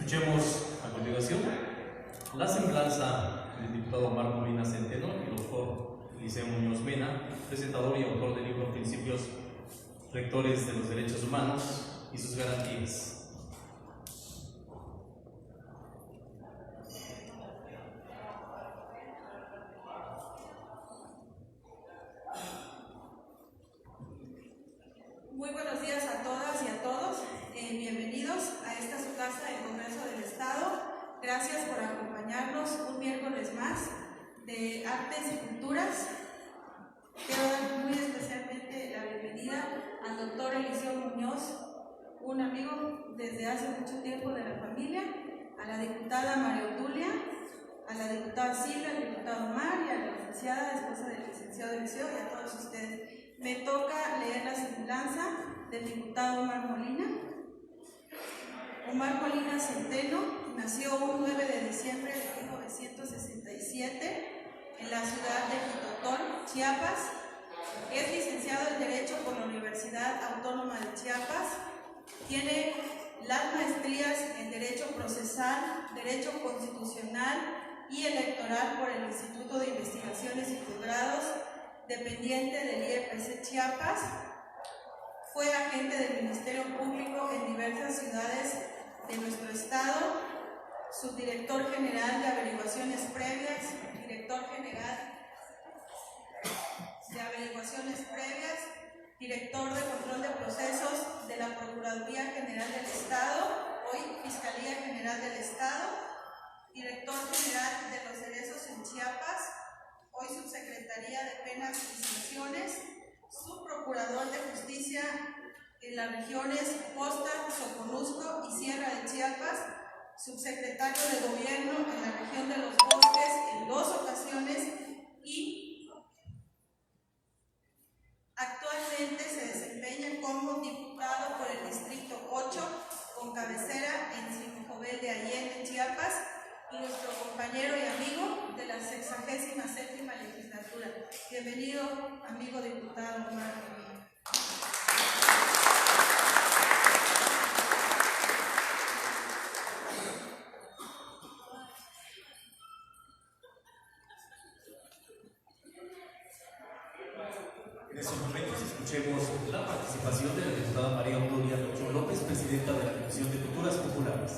Escuchemos a continuación la semblanza del diputado Omar Molina Centeno y el doctor Eliseo Muñoz Mena, presentador y autor del libro Principios Rectores de los Derechos Humanos y sus Garantías. Muy buenos días a todas y a todos. Bienvenidos a esta su casa del Congreso del Estado. Gracias por acompañarnos un miércoles más de Artes y Culturas. Quiero dar muy especialmente la bienvenida al doctor Eliseo Muñoz, un amigo desde hace mucho tiempo de la familia, a la diputada María Otulia, a la diputada Silvia, al diputado Omar y a la licenciada, esposa del licenciado Eliseo, y a todos ustedes. Me toca leer la semblanza del diputado Omar Molina. Omar Molina Centeno nació un 9 de diciembre de 1967 en la ciudad de Jitotón, Chiapas. Es licenciado en Derecho por la Universidad Autónoma de Chiapas. Tiene las maestrías en Derecho Procesal, Derecho Constitucional y Electoral por el Instituto de Investigaciones y Posgrados, dependiente del IEPC Chiapas. Fue agente del Ministerio Público en diversas ciudades de nuestro estado, subdirector general de averiguaciones previas, director general de averiguaciones previas, director de control de procesos de la Procuraduría General del Estado, hoy Fiscalía General del Estado, director general de los cerezos en Chiapas, hoy Subsecretaría de Penas y Sanciones, subprocurador de Justicia en las regiones Costa, Soconusco y Sierra de Chiapas, subsecretario de Gobierno en la región de los Bosques en 2 ocasiones y actualmente se desempeña como diputado por el Distrito 8 con cabecera en Sinijovel de Allende, Chiapas, y nuestro compañero y amigo de la 67ª legislatura. Bienvenido, amigo diputado Omar Molina. En estos momentos escuchemos la participación de la diputada María Otulia Ochoa López, presidenta de la Comisión de Culturas Populares.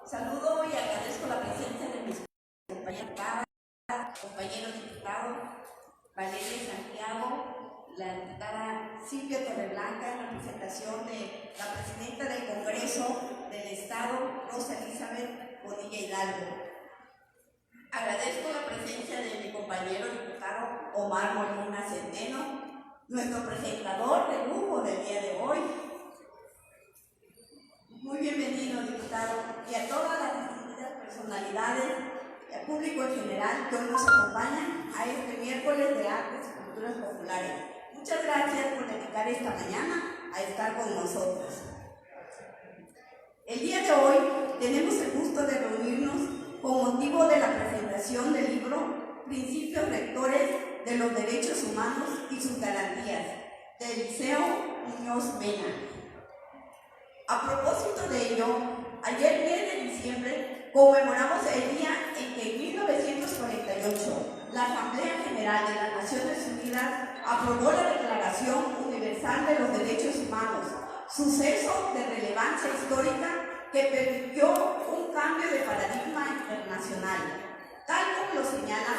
Saludo y agradezco la presencia de mis compañeros diputados, Valeria Santiago, la diputada Silvia Torreblanca, en representación de la presidenta del Congreso del Estado, Rosa Elizabeth Bonilla Hidalgo. Agradezco la presencia de mi compañero diputado Omar Molina Centeno, nuestro presentador de lujo del día de hoy. Muy bienvenido, diputado, y a todas las distintas personalidades y al público en general que hoy nos acompañan a este miércoles de Artes y Culturas Populares. Muchas gracias por dedicar esta mañana a estar con nosotros. El día de hoy tenemos el gusto de reunirnos con motivo de la presentación del libro Principios Rectores de los Derechos Humanos y sus Garantías, de Eliseo Muñoz Mena. A propósito de ello, ayer 10 de diciembre conmemoramos el día en que en 1948 la Asamblea General de las Naciones Unidas aprobó la Declaración Universal de los Derechos Humanos, suceso de relevancia histórica que permitió un cambio de paradigma internacional. Tal como lo señala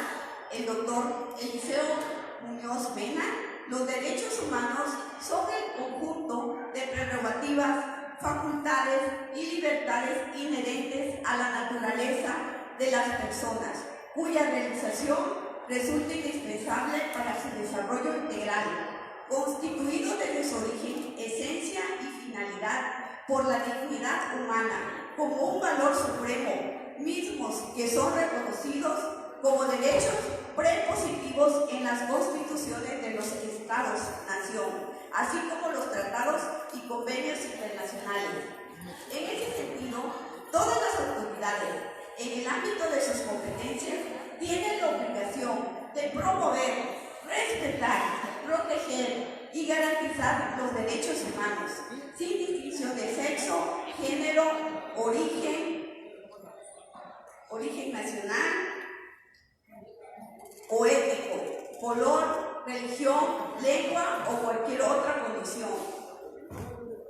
el doctor Eliseo Muñoz Mena, los derechos humanos son el conjunto de prerrogativas, facultades y libertades inherentes a la naturaleza de las personas, cuya realización resulta indispensable para su desarrollo integral, constituido desde su origen, esencia y finalidad por la dignidad humana, como un valor supremo, mismos que son reconocidos como derechos prepositivos en las constituciones de los Estados-nación, así como los tratados y convenios internacionales. En ese sentido, todas las autoridades, en el ámbito de sus competencias, tienen la obligación de promover, respetar, proteger y garantizar los derechos humanos, sin distinción de sexo, género, origen nacional o étnico, color, religión, lengua o cualquier otra condición.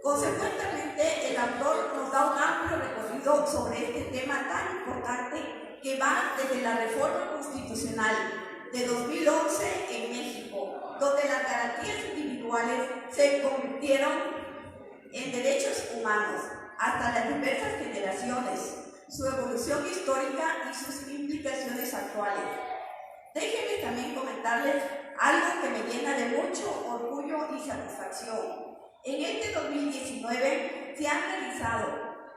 Consecuentemente, el autor nos da un amplio recorrido sobre este tema tan importante que va desde la reforma constitucional de 2011 en México, donde las garantías individuales se convirtieron en derechos humanos, hasta las diversas generaciones, su evolución histórica y sus implicaciones actuales. Déjenme también comentarles algo que me llena de mucho orgullo y satisfacción. En este 2019 se han realizado,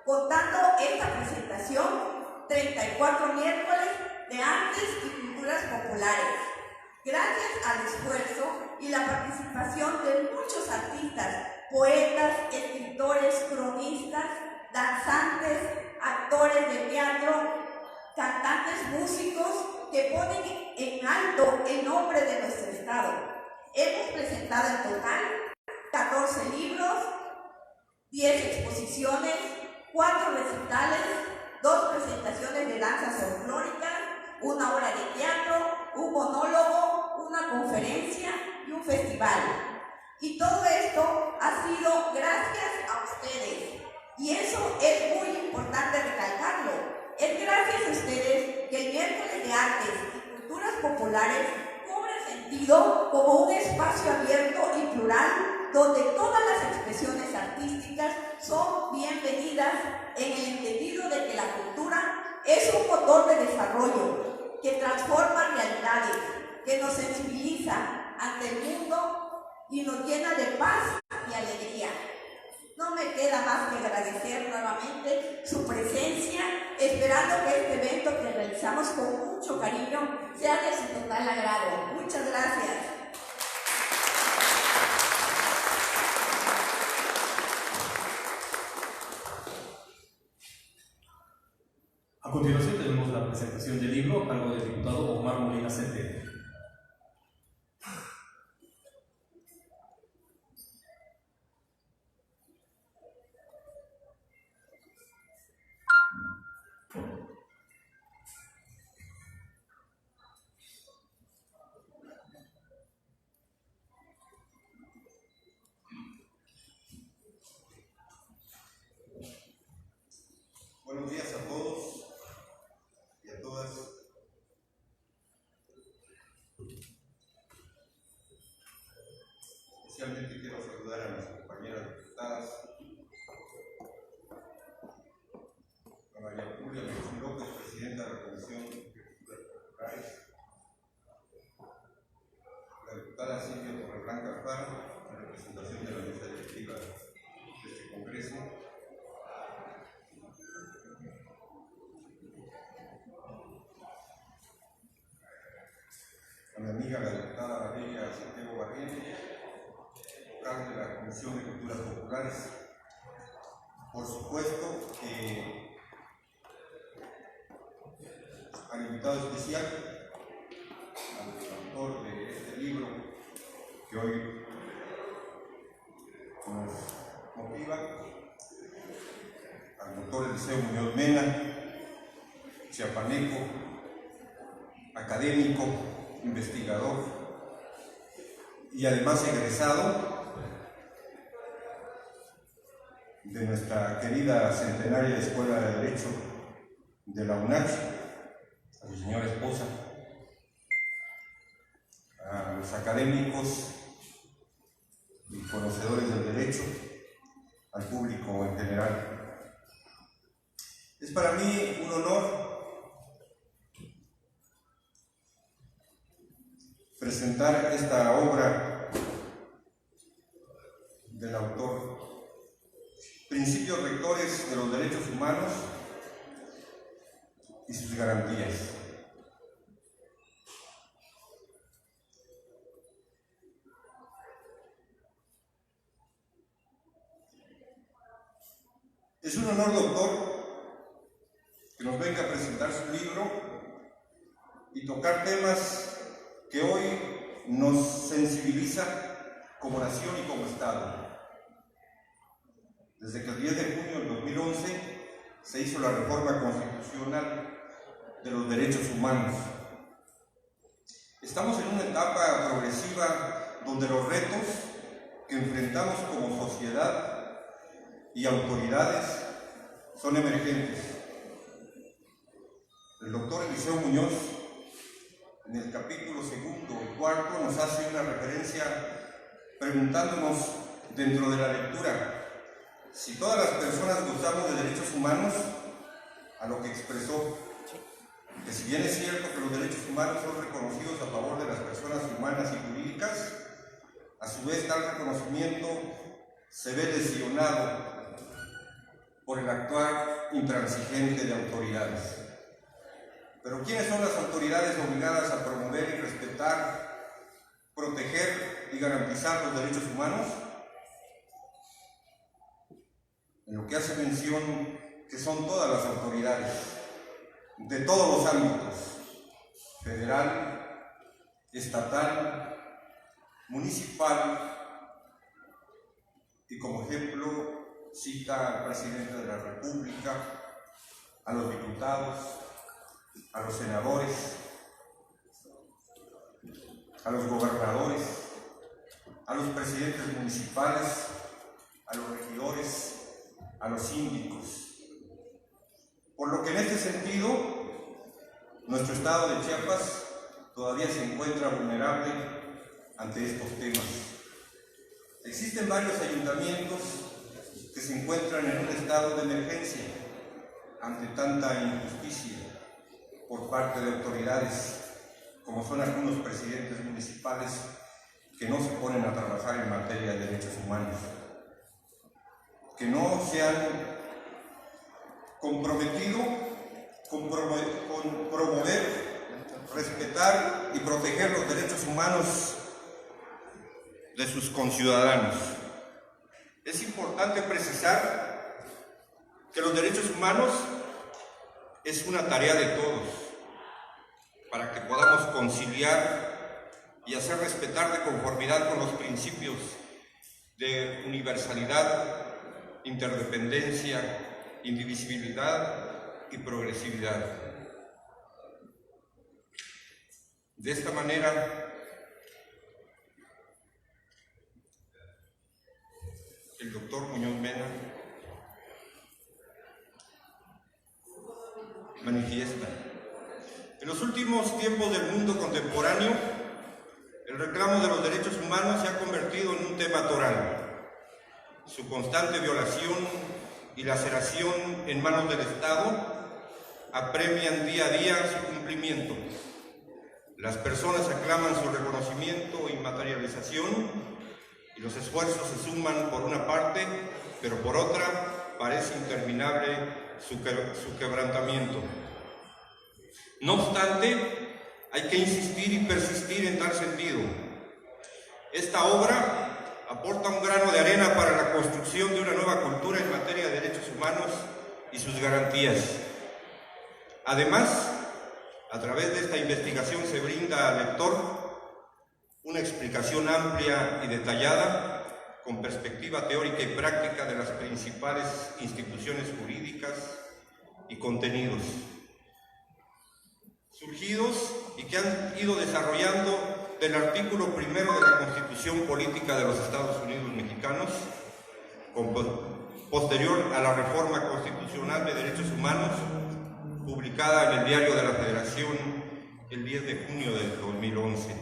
contando esta presentación, 34 miércoles de artes y culturas populares. Gracias al esfuerzo y la participación de muchos artistas, poetas, escritores, cronistas, danzantes, actores de teatro, cantantes, músicos que ponen en alto el nombre de nuestro estado. Hemos presentado en total 14 libros, 10 exposiciones, 4 recitales, 2 presentaciones de danzas folclóricas, 1 obra de teatro, un monólogo, una conferencia y un festival. Y todo esto ha sido gracias a ustedes. Y eso es muy importante recalcarlo. Es gracias a ustedes que el miércoles de artes y culturas populares cobra sentido como un espacio abierto y plural donde todas las expresiones artísticas son bienvenidas en el entendido de que la cultura es un motor de desarrollo que transforma realidades, que nos sensibiliza ante el mundo y nos llena de paz y alegría. No me queda más que agradecer nuevamente su presencia, esperando que este evento que realizamos con mucho cariño sea de su total agrado. Muchas gracias. A continuación tenemos la presentación del libro a cargo del diputado Omar Molina Centeno. Buenos días a todos y a todas. Especialmente quiero saludar a mis compañeras diputadas, a María Julia Melchor López, presidenta de la Comisión de Culturas Populares, a la diputada Silvia Torreblanca Alfaro, en representación de la mesa directiva de este Congreso, a mi amiga la diputada Valeria Santiago Barrientos, vocal de la Comisión de Culturas Populares. Por supuesto que al invitado especial, al autor de este libro que hoy nos motiva, al doctor Eliseo Muñoz Mena, chiapaneco, académico, investigador y además egresado de nuestra querida centenaria Escuela de Derecho de la UNACH, a su señora esposa, a los académicos y conocedores del derecho, al público en general. Es para mí un honor presentar esta obra del autor, Principios Rectores de los Derechos Humanos y sus Garantías. Es un honor, doctor, que nos venga a presentar su libro y tocar temas que hoy nos sensibilizan como nación y como Estado. Desde que el 10 de junio del 2011 se hizo la reforma constitucional de los derechos humanos. Estamos en una etapa progresiva donde los retos que enfrentamos como sociedad y autoridades son emergentes. El doctor Eliseo Muñoz, en el capítulo 2 y 4, nos hace una referencia preguntándonos dentro de la lectura si todas las personas gozamos de derechos humanos, a lo que expresó que si bien es cierto que los derechos humanos son reconocidos a favor de las personas humanas y jurídicas, a su vez tal reconocimiento se ve lesionado por el actuar intransigente de autoridades. Pero ¿quiénes son las autoridades obligadas a promover y respetar, proteger y garantizar los derechos humanos? En lo que hace mención que son todas las autoridades, de todos los ámbitos, federal, estatal, municipal, y como ejemplo cita al presidente de la República, a los diputados, a los senadores, a los gobernadores, a los presidentes municipales, a los regidores, a los síndicos. Por lo que en este sentido, nuestro estado de Chiapas todavía se encuentra vulnerable ante estos temas. Existen varios ayuntamientos que se encuentran en un estado de emergencia ante tanta injusticia por parte de autoridades, como son algunos presidentes municipales que no se ponen a trabajar en materia de derechos humanos, que no se han comprometido con promover, respetar y proteger los derechos humanos de sus conciudadanos. Es importante precisar que los derechos humanos es una tarea de todos, para que podamos conciliar y hacer respetar de conformidad con los principios de universalidad, interdependencia, indivisibilidad y progresividad. De esta manera, el doctor Muñoz Mena manifiesta: en los últimos tiempos del mundo contemporáneo, el reclamo de los derechos humanos se ha convertido en un tema toral. Su constante violación y laceración en manos del Estado apremian día a día su cumplimiento. Las personas aclaman su reconocimiento y materialización, y los esfuerzos se suman por una parte, pero por otra parece interminable su quebrantamiento. No obstante, hay que insistir y persistir en tal sentido. Esta obra aporta un grano de arena para la construcción de una nueva cultura en materia de derechos humanos y sus garantías. Además, a través de esta investigación se brinda al lector una explicación amplia y detallada, con perspectiva teórica y práctica de las principales instituciones jurídicas y contenidos surgidos y que han ido desarrollando del artículo 1 de la Constitución Política de los Estados Unidos Mexicanos, posterior a la Reforma Constitucional de Derechos Humanos, publicada en el Diario de la Federación el 10 de junio del 2011,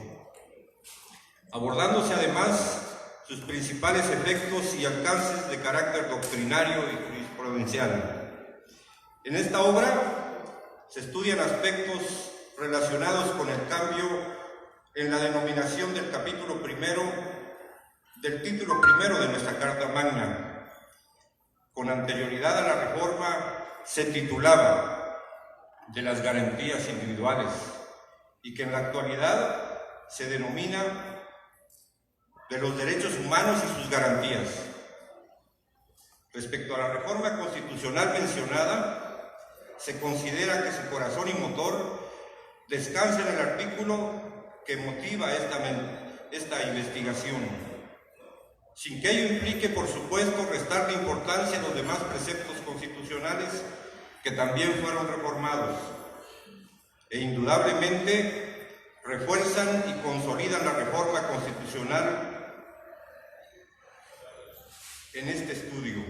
abordándose además sus principales efectos y alcances de carácter doctrinario y jurisprudencial. En esta obra se estudian aspectos relacionados con el cambio en la denominación del capítulo primero del título primero de nuestra Carta Magna. Con anterioridad a la reforma se titulaba de las garantías individuales y que en la actualidad se denomina de los derechos humanos y sus garantías. Respecto a la reforma constitucional mencionada, se considera que su corazón y motor descansa en el artículo que motiva esta investigación, sin que ello implique, por supuesto, restarle importancia a los demás preceptos constitucionales que también fueron reformados e indudablemente refuerzan y consolidan la reforma constitucional en este estudio.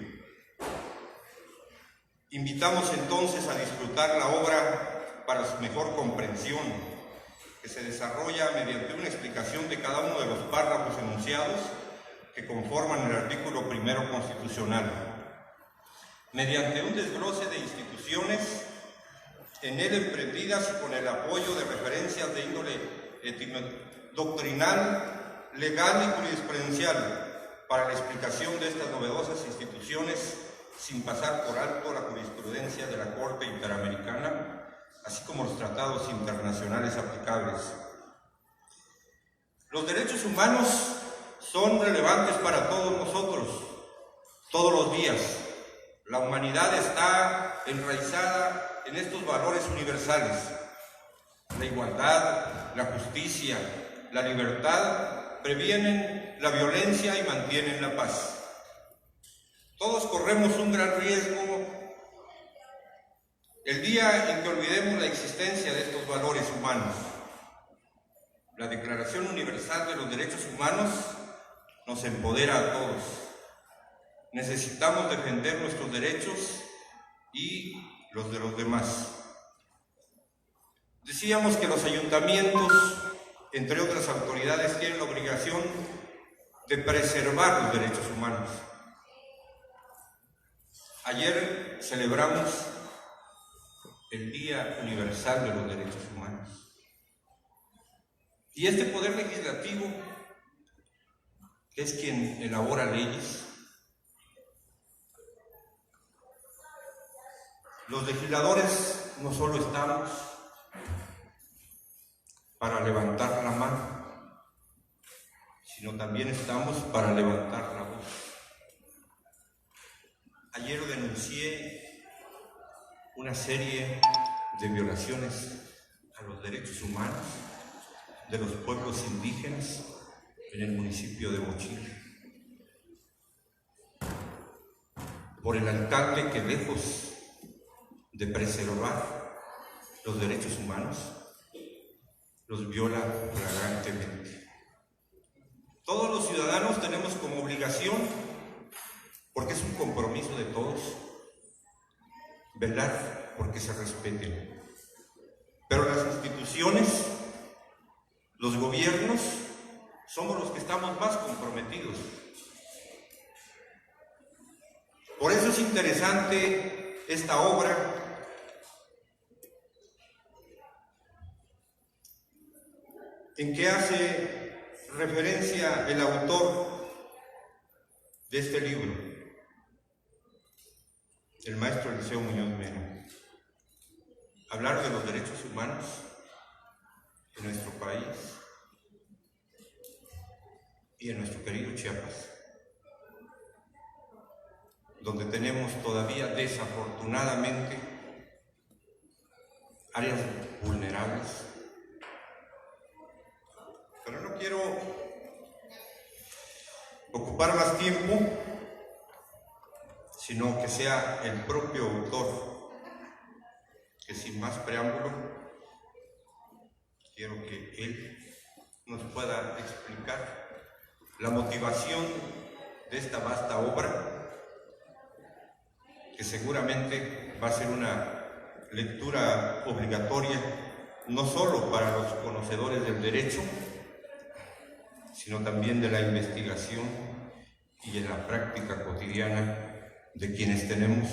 Invitamos entonces a disfrutar la obra para su mejor comprensión, que se desarrolla mediante una explicación de cada uno de los párrafos enunciados que conforman el artículo primero constitucional, mediante un desglose de instituciones en él emprendidas y con el apoyo de referencias de índole doctrinal, legal y jurisprudencial para la explicación de estas novedosas instituciones, sin pasar por alto la jurisprudencia de la Corte Interamericana, así como los tratados internacionales aplicables. Los derechos humanos son relevantes para todos nosotros, todos los días. La humanidad está enraizada en estos valores universales: la igualdad, la justicia, la libertad, previenen la violencia y mantienen la paz. Todos corremos un gran riesgo el día en que olvidemos la existencia de estos valores humanos. La Declaración Universal de los Derechos Humanos nos empodera a todos. Necesitamos defender nuestros derechos y los de los demás. Decíamos que los ayuntamientos, entre otras autoridades, tienen la obligación de preservar los derechos humanos. Ayer celebramos el Día Universal de los Derechos Humanos. Y este poder legislativo, que es quien elabora leyes, los legisladores no solo estamos para levantar la mano, sino también estamos para levantar la voz. Ayer denuncié una serie de violaciones a los derechos humanos de los pueblos indígenas en el municipio de Mochila, por el alcalde que, lejos de preservar los derechos humanos, los viola flagrantemente. Todos los ciudadanos tenemos como obligación, porque es un compromiso de todos, velar porque se respeten. Pero las instituciones, los gobiernos, somos los que estamos más comprometidos. Por eso es interesante esta obra, en que hace referencia el autor de este libro, el maestro Eliseo Muñoz Mena. Hablar de los derechos humanos en nuestro país y en nuestro querido Chiapas, donde tenemos todavía desafortunadamente áreas vulnerables. Pero no quiero ocupar más tiempo, sino que sea el propio autor que, sin más preámbulo, quiero que él nos pueda explicar la motivación de esta vasta obra, que seguramente va a ser una lectura obligatoria, no solo para los conocedores del derecho, sino también de la investigación y en la práctica cotidiana de quienes tenemos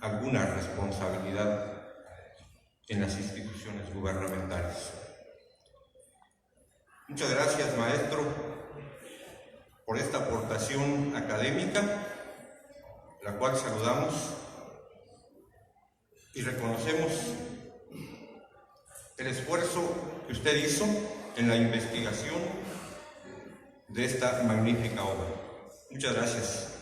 alguna responsabilidad en las instituciones gubernamentales. Muchas gracias, maestro, por esta aportación académica, la cual saludamos y reconocemos el esfuerzo que usted hizo en la investigación de esta magnífica obra. Muchas gracias.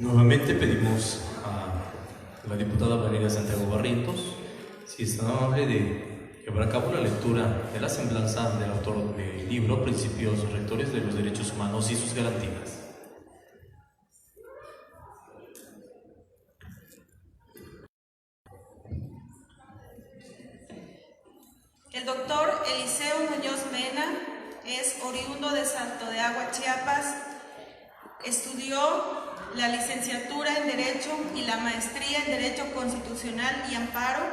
Nuevamente pedimos a la diputada Valeria Santiago Barrientos si es tan amable de llevar a cabo la lectura de la semblanza del autor del libro Principios Rectores de los Derechos Humanos y sus Garantías. El doctor Eliseo Muñoz Mena es oriundo de Salto de Agua, Chiapas. Estudió la licenciatura en Derecho y la maestría en Derecho Constitucional y Amparo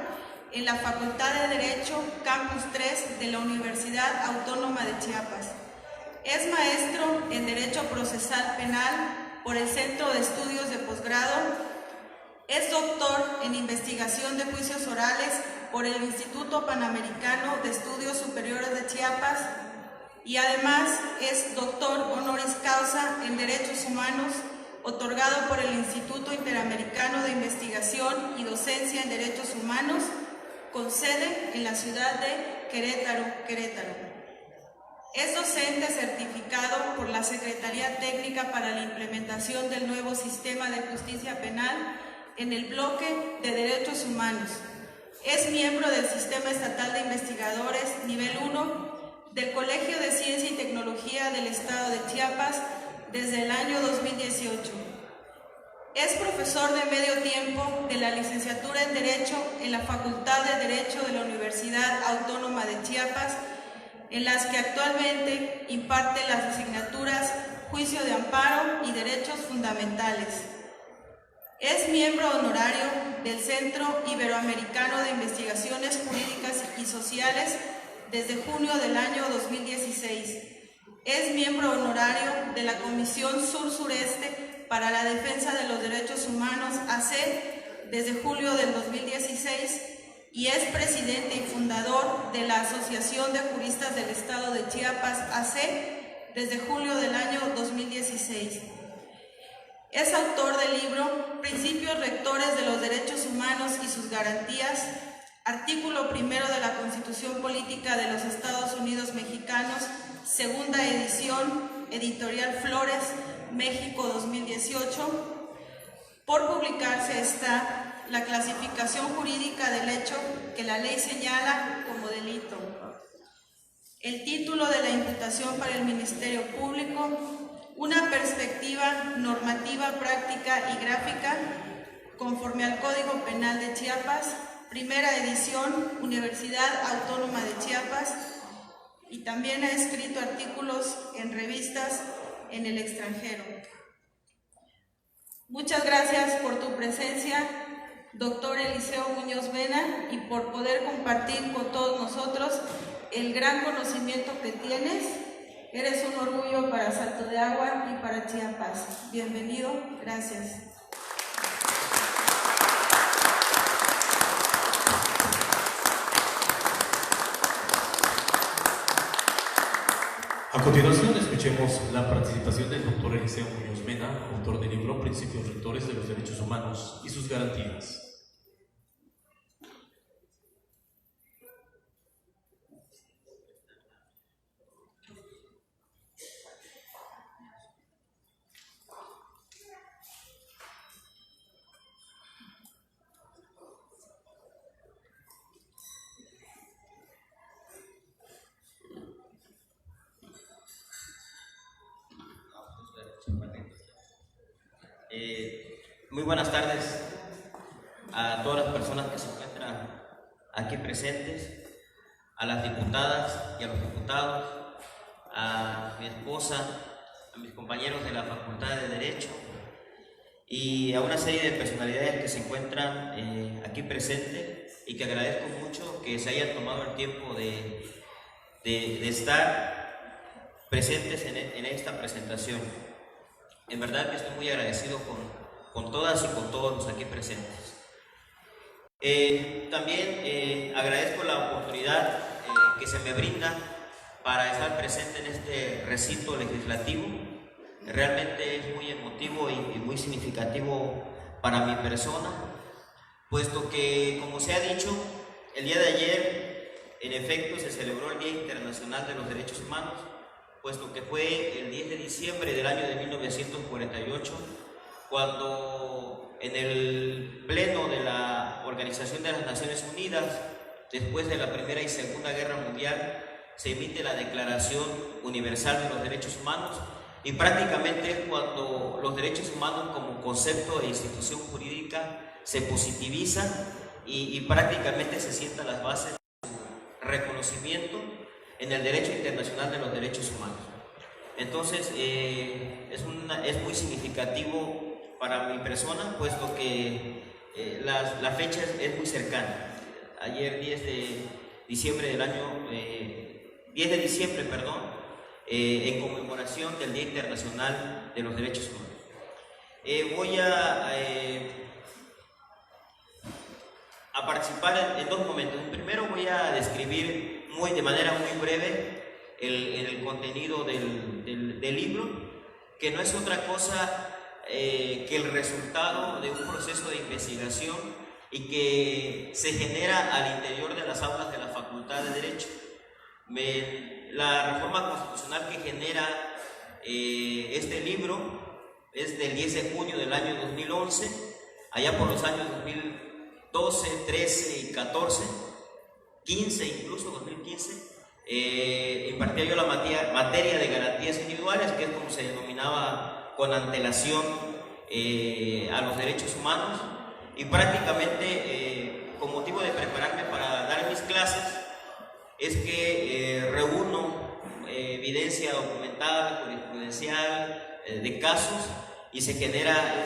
en la Facultad de Derecho Campus 3 de la Universidad Autónoma de Chiapas. Es maestro en Derecho Procesal Penal por el Centro de Estudios de Posgrado. Es doctor en Investigación de Juicios Orales por el Instituto Panamericano de Estudios Superiores de Chiapas y además es doctor honoris causa en Derechos Humanos otorgado por el Instituto Interamericano de Investigación y Docencia en Derechos Humanos con sede en la ciudad de Querétaro. Es docente certificado por la Secretaría Técnica para la Implementación del Nuevo Sistema de Justicia Penal en el bloque de Derechos Humanos. Es miembro del Sistema Estatal de Investigadores Nivel 1 del Colegio de Ciencia y Tecnología del Estado de Chiapas desde el año 2018. Es profesor de medio tiempo de la licenciatura en Derecho en la Facultad de Derecho de la Universidad Autónoma de Chiapas, en las que actualmente imparte las asignaturas Juicio de Amparo y Derechos Fundamentales. Es miembro honorario del Centro Iberoamericano de Investigaciones Jurídicas y Sociales desde junio del año 2016. Es miembro honorario de la Comisión Sur-Sureste para la Defensa de los Derechos Humanos, AC, desde julio del 2016 y es presidente y fundador de la Asociación de Juristas del Estado de Chiapas, AC, desde julio del año 2016. Es autor del libro Principios Rectores de los Derechos Humanos y sus Garantías, artículo primero de la Constitución Política de los Estados Unidos Mexicanos, segunda edición, editorial Flores, México 2018. Por publicarse está la clasificación jurídica del hecho que la ley señala como delito. El título de la imputación para el Ministerio Público, una perspectiva normativa, práctica y gráfica conforme al Código Penal de Chiapas, primera edición, Universidad Autónoma de Chiapas, y también ha escrito artículos en revistas en el extranjero. Muchas gracias por tu presencia, doctor Eliseo Muñoz Mena, y por poder compartir con todos nosotros el gran conocimiento que tienes. Eres un orgullo para Salto de Agua y para Chiapas. Bienvenido, gracias. A continuación, escuchemos la participación del doctor Eliseo Muñoz Mena, autor del libro Principios Rectores de los Derechos Humanos y sus Garantías. Muy buenas tardes a todas las personas que se encuentran aquí presentes, a las diputadas y a los diputados, a mi esposa, a mis compañeros de la Facultad de Derecho y a una serie de personalidades que se encuentran aquí presentes y que agradezco mucho que se hayan tomado el tiempo de estar presentes en esta presentación. En verdad que estoy muy agradecido con todas y con todos los aquí presentes. También agradezco la oportunidad que se me brinda para estar presente en este recinto legislativo. Realmente es muy emotivo y muy significativo para mi persona, puesto que, como se ha dicho, el día de ayer, en efecto, se celebró el Día Internacional de los Derechos Humanos, puesto que fue el 10 de diciembre del año de 1948 cuando en el pleno de la Organización de las Naciones Unidas, después de la Primera y Segunda Guerra Mundial, se emite la Declaración Universal de los Derechos Humanos, y prácticamente es cuando los derechos humanos como concepto e institución jurídica se positivizan y prácticamente se sientan las bases de su reconocimiento en el derecho internacional de los derechos humanos. Entonces es muy significativo para mi persona, puesto que la fecha es muy cercana. Ayer 10 de diciembre del año 10 de diciembre, en conmemoración del Día Internacional de los Derechos Humanos. Voy a participar en dos momentos. Primero voy a describir de manera muy breve el contenido del libro, que no es otra cosa que el resultado de un proceso de investigación y que se genera al interior de las aulas de la Facultad de Derecho. La reforma constitucional que genera este libro es del 10 de junio del año 2011, allá por los años 2012, 13 y 14, 15 incluso, 2015, impartía yo la materia de garantías individuales, que es como se denominaba con antelación a los derechos humanos, y prácticamente con motivo de prepararme para dar mis clases, es que reúno evidencia documental, jurisprudencial, de casos, y se genera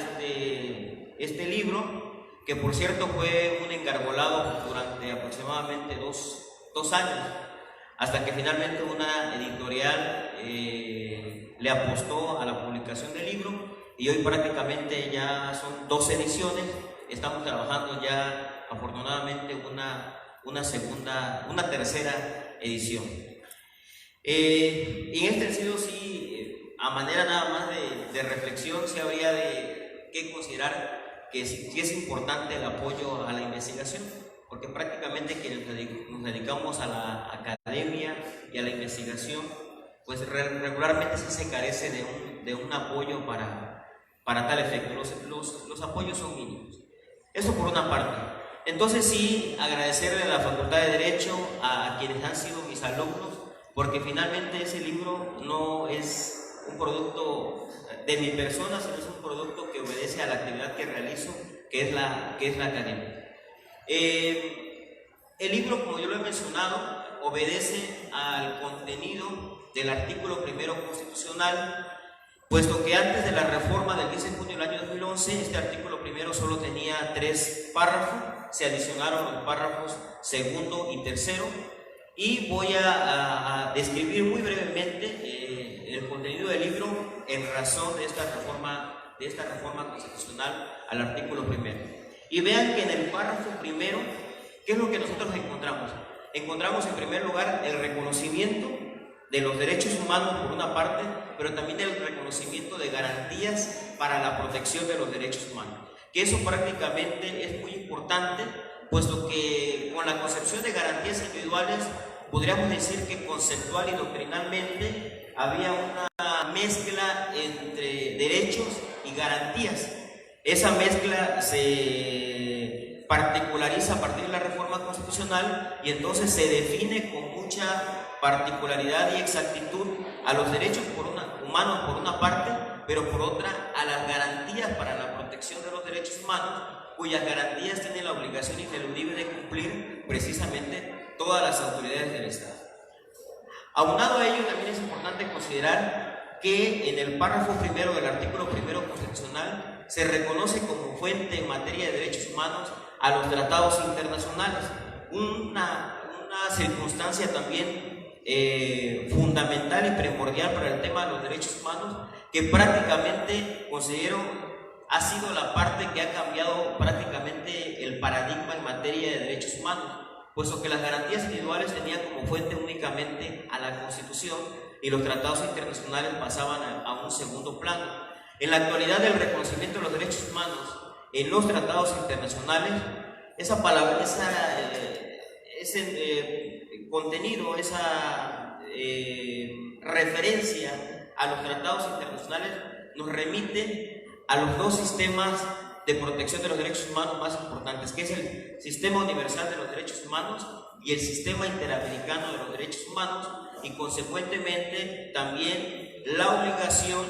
este libro, que por cierto fue un engargolado durante aproximadamente dos años, hasta que finalmente una editorial le apostó a la publicación del libro, y hoy prácticamente ya son 2 ediciones. Estamos trabajando ya afortunadamente una tercera edición. En este sentido, sí, a manera nada más de reflexión, sí habría que considerar que sí es importante el apoyo a la investigación, porque prácticamente quienes nos dedicamos a la academia y a la investigación, pues regularmente sí se carece de un apoyo para tal efecto. Los apoyos son mínimos. Eso por una parte. Entonces sí, agradecerle a la Facultad de Derecho, a quienes han sido mis alumnos, porque finalmente ese libro no es un producto de mi persona, sino es un producto que obedece a la actividad que realizo, que es la academia. El libro, como yo lo he mencionado, obedece al contenido del artículo 1 constitucional, puesto que antes de la reforma del 10 de junio del año 2011, este artículo 1 solo tenía 3 párrafos, se adicionaron los párrafos 2 y 3, y voy a describir muy brevemente el contenido del libro en razón de esta reforma constitucional al artículo 1. Y vean que en el párrafo 1, ¿qué es lo que nosotros encontramos? Encontramos en primer lugar el reconocimiento de los derechos humanos por una parte, pero también el reconocimiento de garantías para la protección de los derechos humanos, que eso prácticamente es muy importante, puesto que con la concepción de garantías individuales podríamos decir que conceptual y doctrinalmente había una mezcla entre derechos y garantías. Esa mezcla se particulariza a partir de la reforma constitucional, y entonces se define con mucha particularidad y exactitud a los derechos humanos por una parte, pero por otra a las garantías para la protección de los derechos humanos, cuyas garantías tienen la obligación ineludible de cumplir precisamente todas las autoridades del Estado. Aunado a ello, también es importante considerar que en el párrafo 1 del artículo 1 constitucional se reconoce como fuente en materia de derechos humanos a los tratados internacionales, una circunstancia también fundamental y primordial para el tema de los derechos humanos, que prácticamente considero ha sido la parte que ha cambiado prácticamente el paradigma en materia de derechos humanos, puesto que las garantías individuales tenían como fuente únicamente a la Constitución y los tratados internacionales pasaban a un segundo plano. En la actualidad, el reconocimiento de los derechos humanos en los tratados internacionales, esa palabra, ese contenido, esa referencia a los tratados internacionales nos remite a los dos sistemas de protección de los derechos humanos más importantes, que es el Sistema Universal de los Derechos Humanos y el Sistema Interamericano de los Derechos Humanos, y consecuentemente también la obligación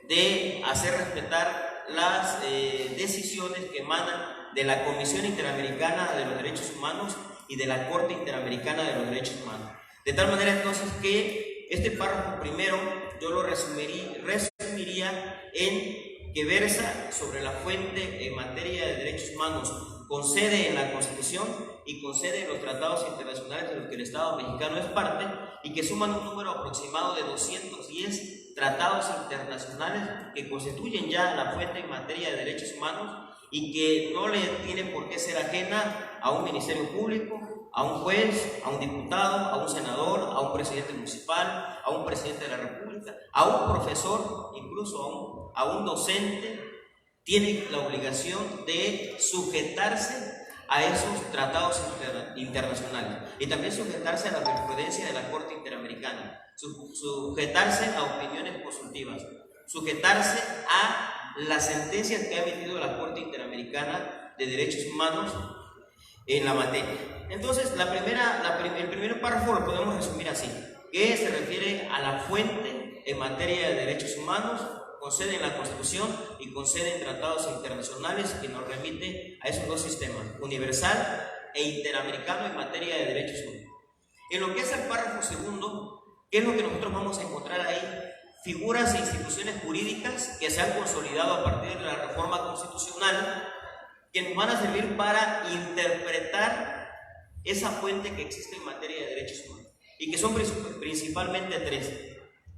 de hacer respetar las decisiones que emanan de la Comisión Interamericana de los Derechos Humanos y de la Corte Interamericana de los Derechos Humanos. De tal manera entonces que este párrafo primero yo lo resumiría en que versa sobre la fuente en materia de derechos humanos con sede en la Constitución y con sede en los tratados internacionales de los que el Estado mexicano es parte, y que suman un número aproximado de 210 tratados internacionales que constituyen ya la fuente en materia de derechos humanos y que no le tiene por qué ser ajena a un ministerio público, a un juez, a un diputado, a un senador, a un presidente municipal, a un presidente de la República, a un profesor, incluso a un docente. Tiene la obligación de sujetarse a esos tratados internacionales y también sujetarse a la jurisprudencia de la Corte Interamericana, sujetarse a opiniones consultivas, sujetarse a las sentencias que ha emitido la Corte Interamericana de Derechos Humanos en la materia. Entonces, el primer párrafo lo podemos resumir así, que se refiere a la fuente en materia de derechos humanos, con sede en la Constitución y con sede en tratados internacionales, que nos remite a esos dos sistemas, universal e interamericano en materia de derechos humanos. En lo que es el párrafo segundo, ¿qué es lo que nosotros vamos a encontrar ahí? Figuras e instituciones jurídicas que se han consolidado a partir de la reforma constitucional, que nos van a servir para interpretar esa fuente que existe en materia de derechos humanos, y que son principalmente tres: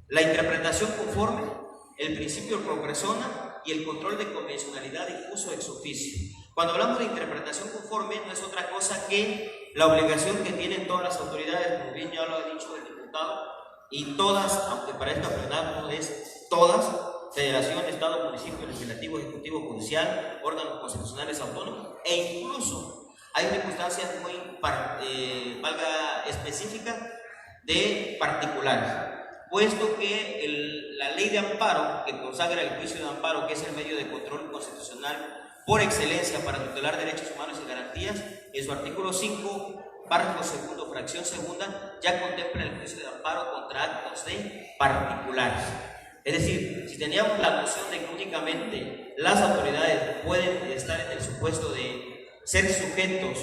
la interpretación conforme, el principio pro persona y el control de convencionalidad difuso ex officio. Cuando hablamos de interpretación conforme, no es otra cosa que la obligación que tienen todas las autoridades, como bien ya lo ha dicho el diputado, y todas, aunque para esta plenaria no es todas, federación, estado, municipio, legislativo, ejecutivo, judicial, órganos constitucionales autónomos, e incluso hay circunstancias muy específicas de particulares, puesto que la ley de amparo, que consagra el juicio de amparo, que es el medio de control constitucional por excelencia para tutelar derechos humanos y garantías, en su artículo 5, párrafo segundo, fracción segunda, ya contempla el juicio de amparo contra actos de particulares. Es decir, si teníamos la noción de que únicamente las autoridades pueden estar en el supuesto de ser sujetos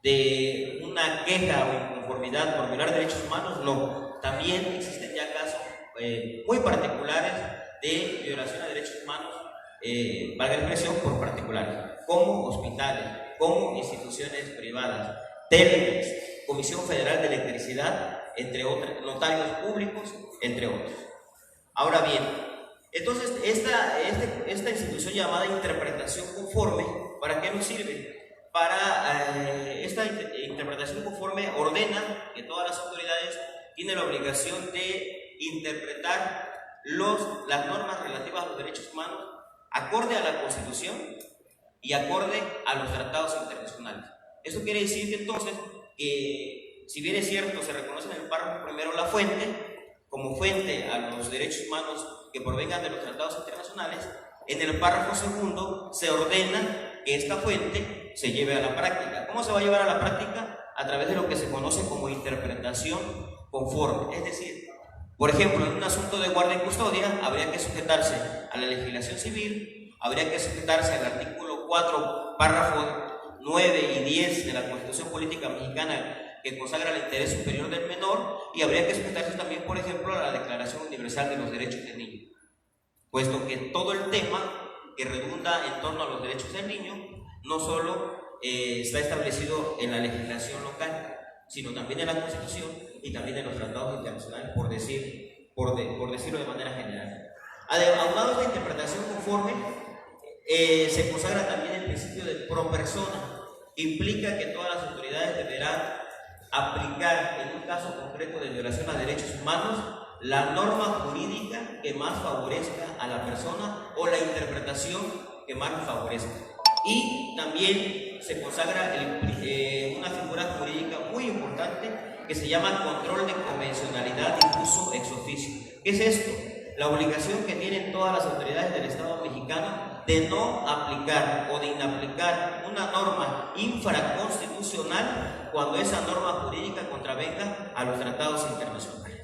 de una queja o inconformidad por violar derechos humanos, no. También existen ya casos muy particulares de violación a derechos humanos, valga la expresión, por particulares, como hospitales, como instituciones privadas, Telmex, Comisión Federal de Electricidad, entre otros, notarios públicos, entre otros. Ahora bien, entonces esta institución llamada interpretación conforme, ¿para qué nos sirve? Esta interpretación conforme ordena que todas las autoridades tienen la obligación de interpretar las normas relativas a los derechos humanos acorde a la Constitución y acorde a los tratados internacionales. Eso quiere decir que entonces, que si bien es cierto, se reconoce en el párrafo primero la fuente como fuente a los derechos humanos que provengan de los tratados internacionales, en el párrafo segundo se ordena que esta fuente se lleve a la práctica. ¿Cómo se va a llevar a la práctica? A través de lo que se conoce como interpretación conforme. Es decir, por ejemplo, en un asunto de guardia y custodia habría que sujetarse a la legislación civil, habría que sujetarse al artículo 4, párrafo 9 y 10 de la Constitución Política Mexicana, que consagra el interés superior del menor, y habría que sujetarse también, por ejemplo, a la Declaración Universal de los Derechos del Niño, puesto que todo el tema que redunda en torno a los derechos del niño no solo está establecido en la legislación local, sino también en la Constitución y también en los tratados internacionales, por decirlo de manera general. Aunado a esta interpretación conforme, se consagra también el principio de pro persona. Implica que todas las autoridades deberán aplicar en un caso concreto de violación a derechos humanos la norma jurídica que más favorezca a la persona o la interpretación que más nos favorezca. Y también se consagra una figura jurídica muy importante que se llama control de convencionalidad difuso ex officio. ¿Qué es esto? La obligación que tienen todas las autoridades del Estado mexicano de no aplicar o de inaplicar una norma infraconstitucional cuando esa norma jurídica contravenga a los tratados internacionales.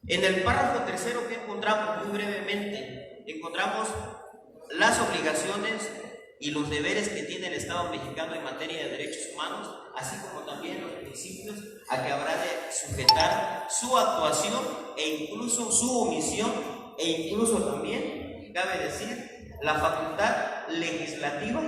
En el párrafo tercero, que encontramos muy brevemente, encontramos las obligaciones y los deberes que tiene el Estado mexicano en materia de derechos humanos, así como también los principios a que habrá de sujetar su actuación e incluso su omisión, e incluso también, cabe decir, la facultad legislativa,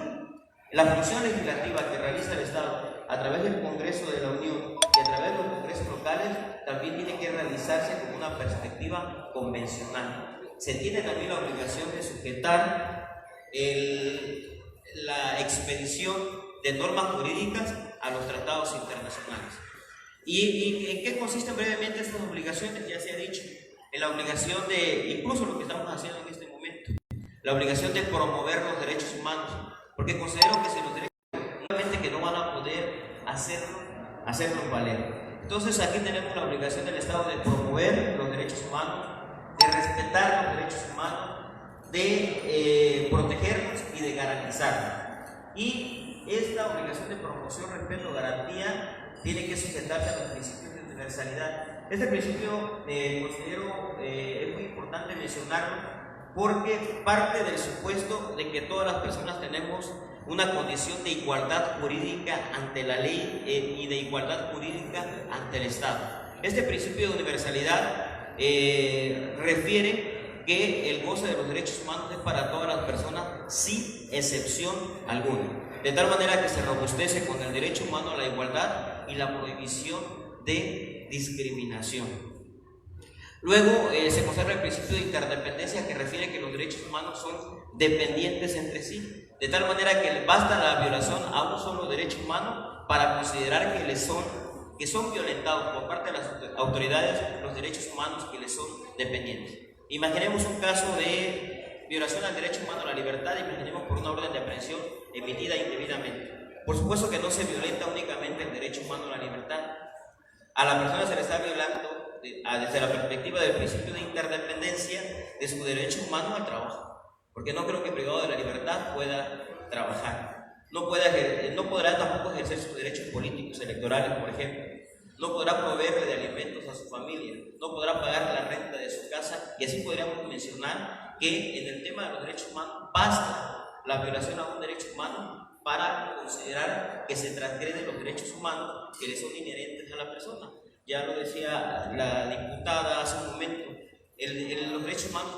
la función legislativa que realiza el Estado a través del Congreso de la Unión y a través de los congresos locales, también tiene que realizarse con una perspectiva convencional. Se tiene también la obligación de sujetar la expedición de normas jurídicas a los tratados internacionales. ¿Y en qué consisten brevemente estas obligaciones? Ya se ha dicho, en la obligación de, incluso lo que estamos haciendo en este momento, la obligación de promover los derechos humanos, porque considero que si los derechos humanos, obviamente que no van a poder hacerlo valer. Entonces aquí tenemos la obligación del Estado de promover los derechos humanos, de respetar los derechos humanos, de protegerlos y de garantizarlos. Y esta obligación de promoción, respeto, garantía tiene que sujetarse a los principios de universalidad. Este principio considero es muy importante mencionarlo porque parte del supuesto de que todas las personas tenemos una condición de igualdad jurídica ante la ley y de igualdad jurídica ante el Estado. Este principio de universalidad refiere que el goce de los derechos humanos es para todas las personas sin excepción alguna, de tal manera que se robustece con el derecho humano a la igualdad y la prohibición de discriminación. Luego se conserva el principio de interdependencia, que refiere que los derechos humanos son dependientes entre sí, de tal manera que basta la violación a un solo derecho humano para considerar que son violentados por parte de las autoridades los derechos humanos que les son dependientes. Imaginemos un caso de violación al derecho humano a la libertad, imaginemos por una orden de aprehensión emitida indebidamente. Por supuesto que no se violenta únicamente el derecho humano a la libertad. A la persona se le está violando desde la perspectiva del principio de interdependencia de su derecho humano al trabajo, porque no creo que privado de la libertad pueda trabajar, no podrá tampoco ejercer sus derechos políticos electorales, por ejemplo, no podrá proveerle de alimentos a su familia, no podrá pagar la renta de su casa, y así podríamos mencionar que en el tema de los derechos humanos basta la violación a un derecho humano para considerar que se transgreden los derechos humanos que le son inherentes a la persona. Ya lo decía la diputada hace un momento, los derechos humanos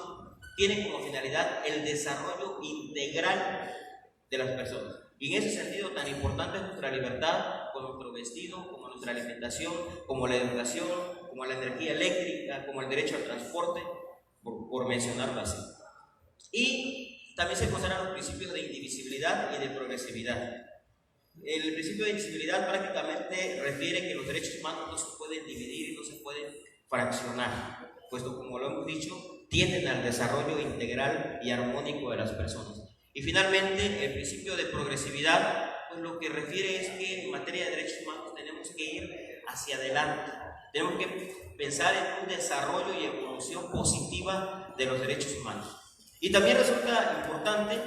tienen como finalidad el desarrollo integral de las personas. Y en ese sentido tan importante es nuestra libertad, como nuestro vestido, como nuestra alimentación, como la educación, como la energía eléctrica, como el derecho al transporte, por mencionarlo así. Y también se consideran los principios de indivisibilidad y de progresividad. El principio de indivisibilidad prácticamente refiere que los derechos humanos no se pueden dividir y no se pueden fraccionar, puesto, como lo hemos dicho, tienden al desarrollo integral y armónico de las personas. Y finalmente, el principio de progresividad, pues lo que refiere es que en materia de derechos humanos tenemos que ir hacia adelante, tenemos que pensar en un desarrollo y evolución positiva de los derechos humanos. Y también resulta importante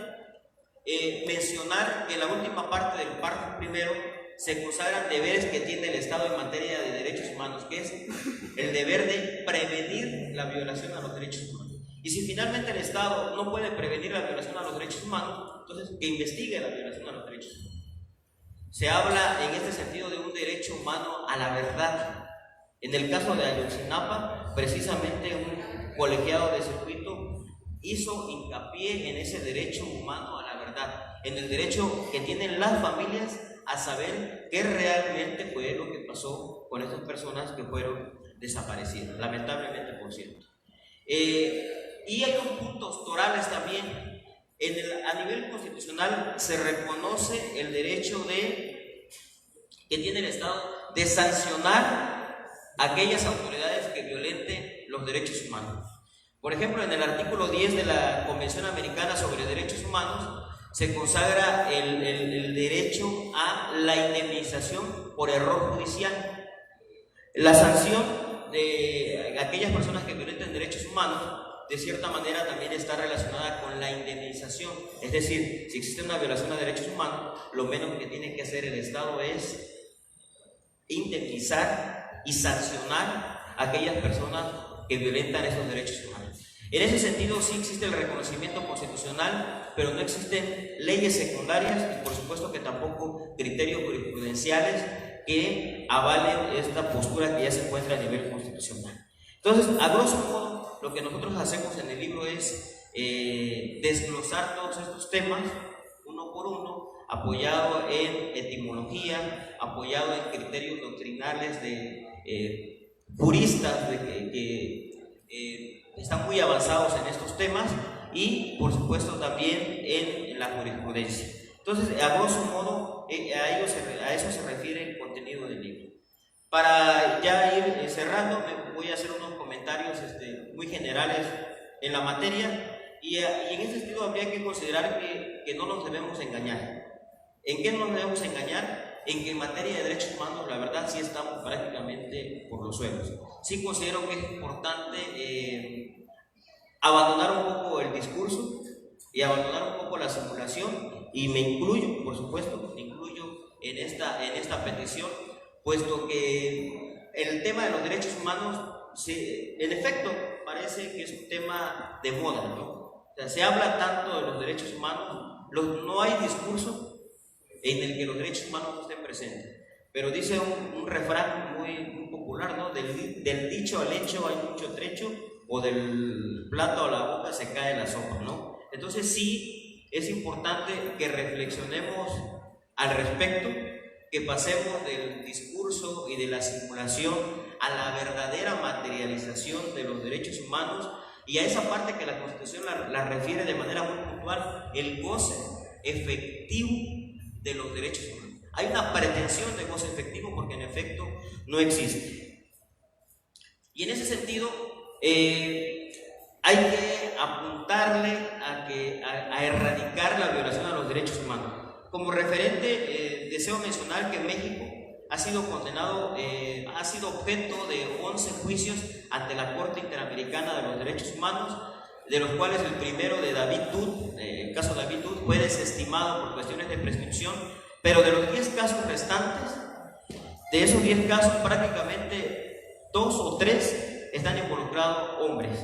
mencionar que en la última parte del párrafo primero se consagran deberes que tiene el Estado en materia de derechos humanos, que es el deber de prevenir la violación a los derechos humanos. Y si finalmente el Estado no puede prevenir la violación a los derechos humanos, entonces que investigue la violación a los derechos humanos. Se habla en este sentido de un derecho humano a la verdad. En el caso de Ayotzinapa, precisamente un colegiado de circuito hizo hincapié en ese derecho humano a la verdad, en el derecho que tienen las familias a saber qué realmente fue lo que pasó con estas personas que fueron desaparecidas, lamentablemente, por cierto. Y hay dos puntos torales también. A nivel constitucional se reconoce el derecho que tiene el Estado de sancionar a aquellas autoridades que violenten los derechos humanos. Por ejemplo, en el artículo 10 de la Convención Americana sobre Derechos Humanos se consagra el derecho a la indemnización por error judicial. La sanción de aquellas personas que violenten derechos humanos de cierta manera también está relacionada con la indemnización. Es decir, si existe una violación a derechos humanos, lo menos que tiene que hacer el Estado es indemnizar y sancionar a aquellas personas que violentan esos derechos humanos. En ese sentido sí existe el reconocimiento constitucional, pero no existen leyes secundarias y por supuesto que tampoco criterios jurisprudenciales que avalen esta postura que ya se encuentra a nivel constitucional. Entonces, a grosso modo, lo que nosotros hacemos en el libro es desglosar todos estos temas uno por uno, apoyado en etimología, apoyado en criterios doctrinales de juristas que están muy avanzados en estos temas y por supuesto también en la jurisprudencia. Entonces, a grosso modo, a eso se refiere el contenido del libro. Para ya ir cerrando, me voy a hacer unos comentarios muy generales en la materia y en ese sentido habría que considerar que no nos debemos engañar. ¿En qué nos debemos engañar? En que en materia de derechos humanos, la verdad, sí estamos prácticamente por los suelos. Sí considero que es importante abandonar un poco el discurso y abandonar un poco la simulación, y me incluyo, por supuesto, me incluyo en esta petición, puesto que el tema de los derechos humanos, sí, en efecto, parece que es un tema de moda, ¿no? O sea, se habla tanto de los derechos humanos, no hay discurso en el que los derechos humanos no estén presentes. Pero dice un refrán muy popular, ¿no? Del dicho al hecho hay mucho trecho, o del plato a la boca se cae la sopa, ¿no? Entonces sí es importante que reflexionemos al respecto, que pasemos del discurso y de la simulación a la verdadera materialización de los derechos humanos, y a esa parte que la Constitución la refiere de manera muy puntual, el goce efectivo de los derechos humanos. Hay una pretensión de goce efectivo porque en efecto no existe. Y en ese sentido hay que apuntarle a erradicar la violación a los derechos humanos. Como referente, deseo mencionar que México ha sido condenado, ha sido objeto de 11 juicios ante la Corte Interamericana de los Derechos Humanos, de los cuales el primero de David Tud, el caso David Tud, fue desestimado por cuestiones de prescripción, pero de los 10 casos restantes, de esos 10 casos prácticamente 2 o 3 están involucrados hombres,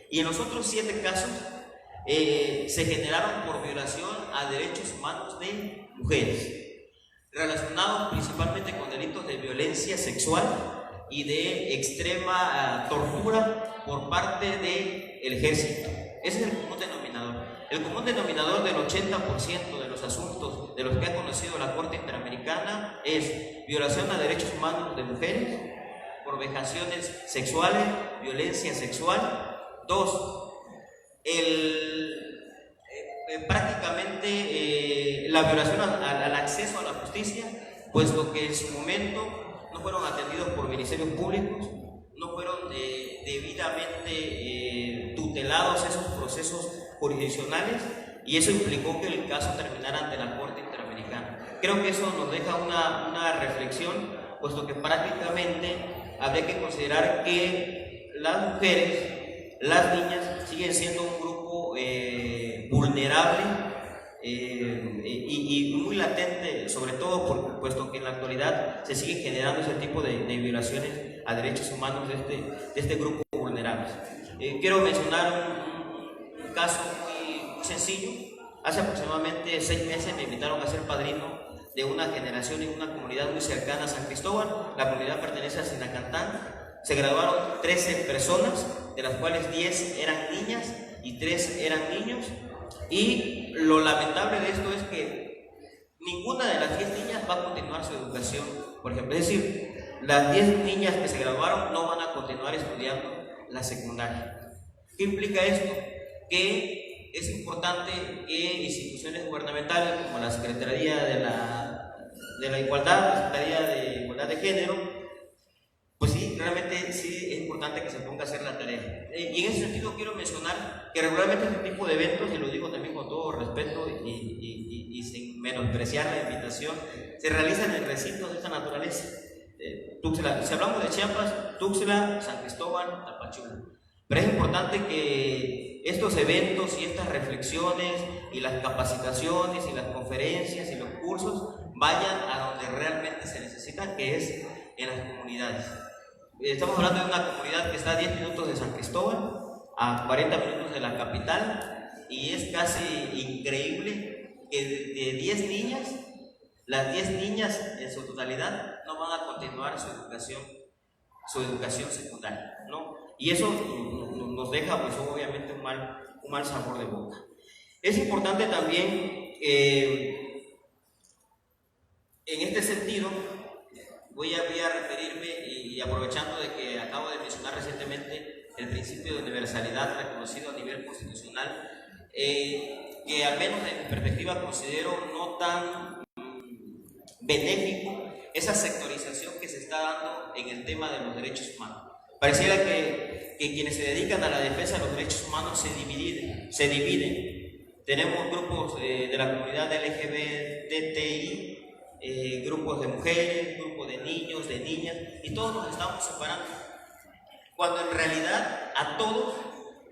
y en los otros 7 casos se generaron por violación a derechos humanos de mujeres, relacionados principalmente con delitos de violencia sexual y de extrema tortura por parte del ejército. Ese es el común denominador. El común denominador del 80% de los asuntos de los que ha conocido la Corte Interamericana es violación a derechos humanos de mujeres por vejaciones sexuales, violencia sexual. 2, prácticamente la violación al acceso a la justicia, puesto que en su momento no fueron atendidos por ministerios públicos, no fueron debidamente tutelados esos procesos jurisdiccionales, y eso implicó que el caso terminara ante la Corte Interamericana. Creo que eso nos deja una reflexión, puesto que prácticamente habría que considerar que las mujeres, las niñas siguen siendo un grupo vulnerable y muy latente, sobre todo puesto que en la actualidad se siguen generando ese tipo de violaciones a derechos humanos de este grupo vulnerable. Quiero mencionar un caso muy sencillo. Hace aproximadamente 6 meses me invitaron a ser padrino de una generación en una comunidad muy cercana a San Cristóbal. La comunidad pertenece a Sinacantán. Se graduaron 13 personas, de las cuales 10 eran niñas y 3 eran niños. Y lo lamentable de esto es que ninguna de las 10 niñas va a continuar su educación, por ejemplo. Es decir, las 10 niñas que se graduaron no van a continuar estudiando la secundaria. ¿Qué implica esto? Que es importante que instituciones gubernamentales como la Secretaría de la Igualdad, la Secretaría de Igualdad de Género, pues sí, realmente sí es importante que se ponga a hacer la tarea. Y en ese sentido quiero mencionar que regularmente este tipo de eventos, y lo digo también con todo respeto y sin menospreciar la invitación, se realizan en recintos de esta naturaleza. Tuxtla, si hablamos de Chiapas, Tuxtla, San Cristóbal, Tapachula. Pero es importante que estos eventos y estas reflexiones y las capacitaciones y las conferencias y los cursos vayan a donde realmente se necesitan, que es en las comunidades. Estamos hablando de una comunidad que está a 10 minutos de San Cristóbal, a 40 minutos de la capital, y es casi increíble que de 10 niñas, las 10 niñas en su totalidad no van a continuar su educación secundaria, ¿no? Y eso nos deja, pues, obviamente un mal sabor de boca. Es importante también, en este sentido, voy a referirme, y aprovechando de que acabo de mencionar recientemente el principio de universalidad reconocido a nivel constitucional, que al menos desde mi perspectiva considero no tan benéfico esa sectorización que se está dando en el tema de los derechos humanos. Pareciera que quienes se dedican a la defensa de los derechos humanos se dividen. Tenemos grupos de la comunidad LGBTI, grupos de mujeres, grupos de niños, de niñas, y todos nos estamos separando. Cuando en realidad a todos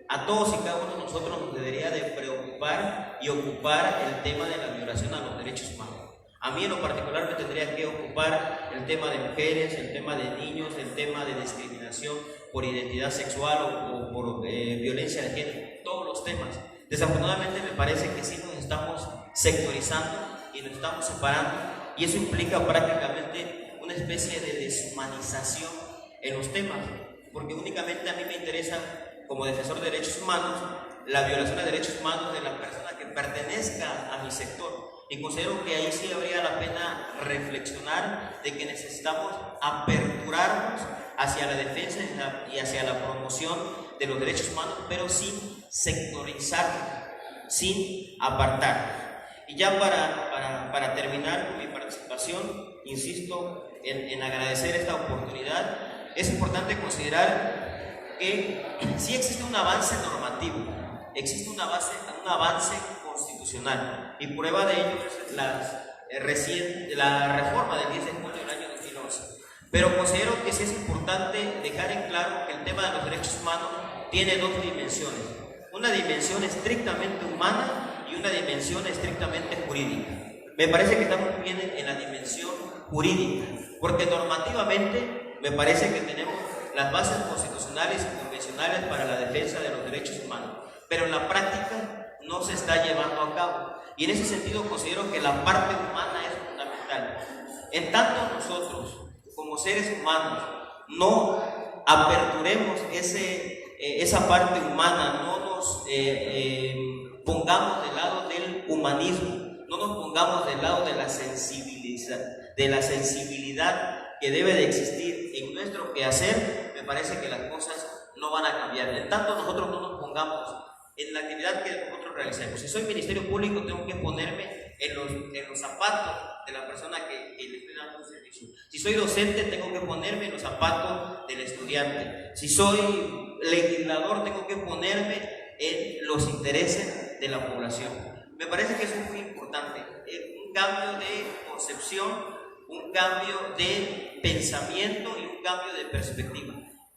y cada uno de nosotros nos debería de preocupar y ocupar el tema de la violación a los derechos humanos. A mí en lo particular me tendría que ocupar el tema de mujeres, el tema de niños, el tema de discriminación por identidad sexual o por violencia de género, todos los temas. Desafortunadamente me parece que sí nos estamos sectorizando y nos estamos separando, y eso implica prácticamente una especie de deshumanización en los temas, porque únicamente a mí me interesa, como defensor de derechos humanos, la violación de derechos humanos de la persona que pertenezca a mi sector. Y considero que ahí sí habría la pena reflexionar de que necesitamos aperturarnos hacia la defensa y hacia la promoción de los derechos humanos, pero sin sectorizar, sin apartar. Y ya para terminar con mi participación, insisto en agradecer esta oportunidad. Es importante considerar que sí existe un avance normativo, existe un avance constitucional, y prueba de ello es la reforma del 10 de junio del año 2011. Pero considero que sí es importante dejar en claro que el tema de los derechos humanos tiene dos dimensiones: una dimensión estrictamente humana y una dimensión estrictamente jurídica. Me parece que estamos bien en la dimensión jurídica, porque normativamente me parece que tenemos las bases constitucionales y convencionales para la defensa de los derechos humanos, pero en la práctica no se está llevando a cabo, y en ese sentido considero que la parte humana es fundamental. En tanto nosotros como seres humanos no aperturemos esa parte humana, no nos pongamos del lado del humanismo, no nos pongamos del lado de la sensibilidad que debe de existir en nuestro quehacer, me parece que las cosas no van a cambiar. En tanto nosotros no nos pongamos en la actividad que nosotros realicemos. Si soy Ministerio Público, tengo que ponerme en los zapatos de la persona que le estoy dando un servicio. Si soy docente, tengo que ponerme en los zapatos del estudiante. Si soy legislador, tengo que ponerme en los intereses de la población. Me parece que eso es muy importante. Un cambio de concepción, un cambio de pensamiento y un cambio de perspectiva.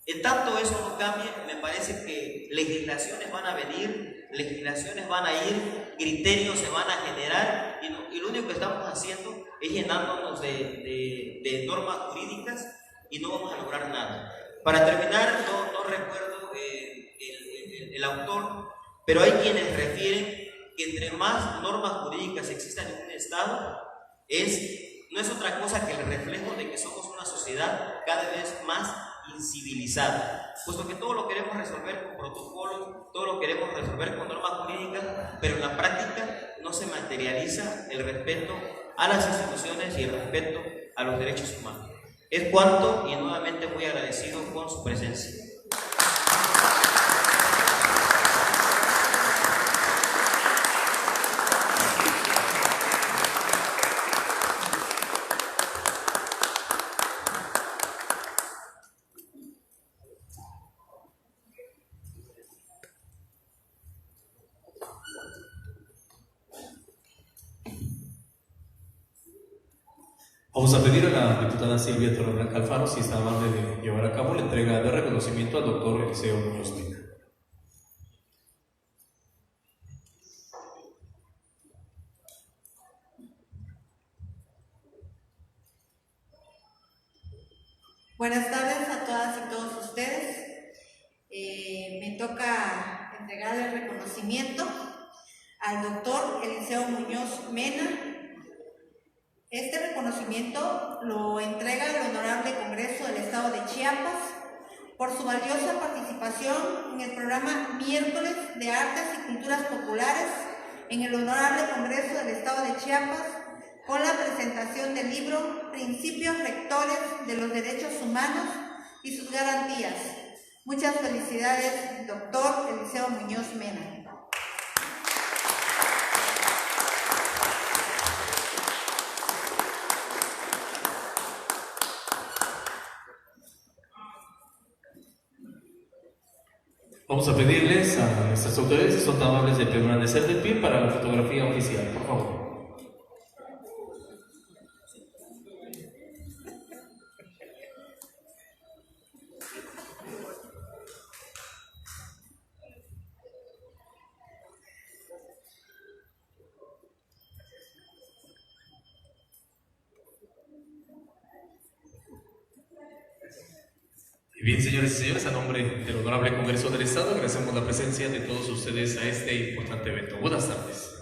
En tanto eso no cambie, me parece que legislaciones van a venir, legislaciones van a ir, criterios se van a generar, y lo único que estamos haciendo es llenándonos de normas jurídicas, y no vamos a lograr nada. Para terminar, no recuerdo el autor, pero hay quienes refieren que entre más normas jurídicas existan en un Estado, no es otra cosa que el reflejo de que somos una sociedad cada vez más incivilizada, puesto que todo lo queremos resolver con protocolos, todo lo queremos resolver con normas jurídicas, pero en la práctica no se materializa el respeto a las instituciones y el respeto a los derechos humanos. Es cuanto, y nuevamente muy agradecido con su presencia. Vamos a pedir a la diputada Silvia Torreblanca Alfaro si está amable de llevar a cabo la entrega de reconocimiento al doctor Eliseo Muñoz Mena. Buenas tardes a todas y todos ustedes. Me toca entregar el reconocimiento al doctor Eliseo Muñoz Mena. Este reconocimiento lo entrega el Honorable Congreso del Estado de Chiapas por su valiosa participación en el programa Miércoles de Artes y Culturas Populares en el Honorable Congreso del Estado de Chiapas, con la presentación del libro Principios Rectores de los Derechos Humanos y sus Garantías. Muchas felicidades, doctor Eliseo Muñoz Mena. Vamos a pedirles a nuestras autoridades, si son tan amables, de permanecer de pie para la fotografía oficial, por favor. Bien, señores y señores, a nombre del Honorable Congreso del Estado, agradecemos la presencia de todos ustedes a este importante evento. Buenas tardes.